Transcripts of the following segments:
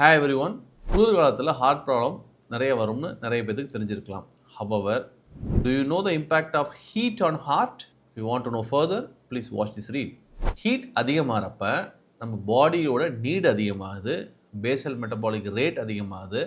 Hi everyone. குளிர்காலத்தில் heart problem நிறைய வரும்னு நிறைய பேருக்கு தெரிஞ்சிருக்கலாம். However, do you know the impact of heat on heart? If you want to know further, please watch this reel. Heat அதிகமாகிறப்ப நம்ம பாடியோட நீட் அதிகமாகுது, பேசல் மெட்டபாலிக் ரேட் அதிகமாகுது,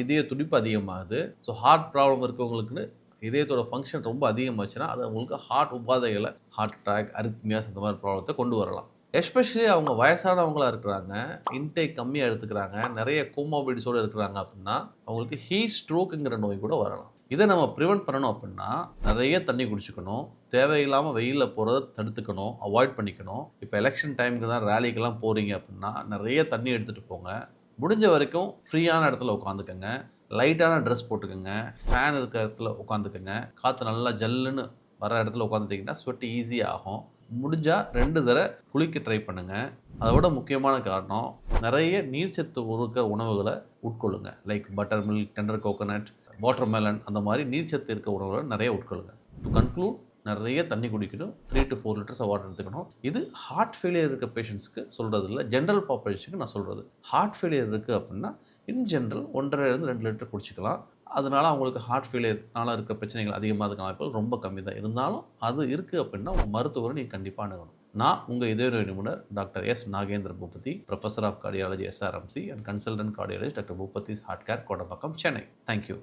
இதய துடிப்பு அதிகமாகுது. ஸோ ஹார்ட் ப்ராப்ளம் இருக்கவங்களுக்குன்னு இதயத்தோட ஃபங்க்ஷன் ரொம்ப அதிகமாச்சுன்னா அது அவங்களுக்கு ஹார்ட் உபாதைகளை, ஹார்ட் அட்டாக், அரித்மியாஸ் அந்த மாதிரி ப்ராப்ளத்தை கொண்டு வரலாம். எஸ்பெஷலி அவங்க வயசானவங்களாக இருக்கிறாங்க, இன்டேக் கம்மியாக எடுத்துக்கிறாங்க, நிறைய கோமாபிடிஸோடு இருக்கிறாங்க அப்படின்னா அவங்களுக்கு ஹீட் ஸ்ட்ரோக்குங்கிற நோய் கூட வரலாம். இதை நம்ம ப்ரிவெண்ட் பண்ணணும் அப்படின்னா நிறைய தண்ணி குடிச்சுக்கணும், தேவையில்லாமல் வெயிலில் போகிறத தடுத்துக்கணும், அவாய்ட் பண்ணிக்கணும். இப்போ எலெக்ஷன் டைமுக்கு தான் ரேலிக்கெல்லாம் போகிறீங்க அப்படின்னா நிறைய தண்ணி எடுத்துகிட்டு போங்க. முடிஞ்ச வரைக்கும் ஃப்ரீயான இடத்துல உட்காந்துக்கங்க, லைட்டான ட்ரெஸ் போட்டுக்கோங்க, ஃபேன் இருக்கிற இடத்துல உட்காந்துக்கங்க. காற்று நல்லா ஜல்லுன்னு வர இடத்துல உட்காந்துட்டிங்கன்னா ஸ்வெட் ஈஸியாக ஆகும். முடிஞ்சால் 2 தடவை குளிக்க ட்ரை பண்ணுங்கள். அதை விட முக்கியமான காரணம், நிறைய நீர்ச்சத்து இருக்கிற உணவுகளை உட்கொள்ளுங்க. Like butter milk, tender coconut, watermelon, அந்த மாதிரி நீர்ச்சத்து இருக்க உணவுகளை நிறைய உட்கொள்ளுங்க. டு கன்க்ளூட், நிறைய தண்ணி குடிக்கணும், 3 to 4 லிட்டர்ஸ் வாட்டர் எடுத்துக்கணும். இது ஹார்ட் ஃபெயிலியர் இருக்க பேஷண்ட்ஸ்க்கு சொல்கிறது இல்லை, ஜென்ரல் பாப்புலேஷனுக்கு நான் சொல்கிறது. ஹார்ட் ஃபெயிலியர் இருக்குது அப்படின்னா இன் ஜென்ரல் 1.5 to 2 லிட்டர் குடிச்சிக்கலாம். அதனால் அவங்களுக்கு ஹார்ட் ஃபெயிலியர்னால இருக்க பிரச்சனைகள் அதிகமாக வாய்ப்புகள் ரொம்ப கம்மி தான். இருந்தாலும் அது இருக்குது அப்படின்னா உங்கள் மருத்துவரை நீங்கள் கண்டிப்பாக அணுகணும். நான் உங்கள் இதய நிபுணர் doctor S Nagendra Bhupathi, professor of cardiology SRMC and consultant cardiologist doctor Bhupathi's heart care, Kodambakkam, Chennai. Thank you.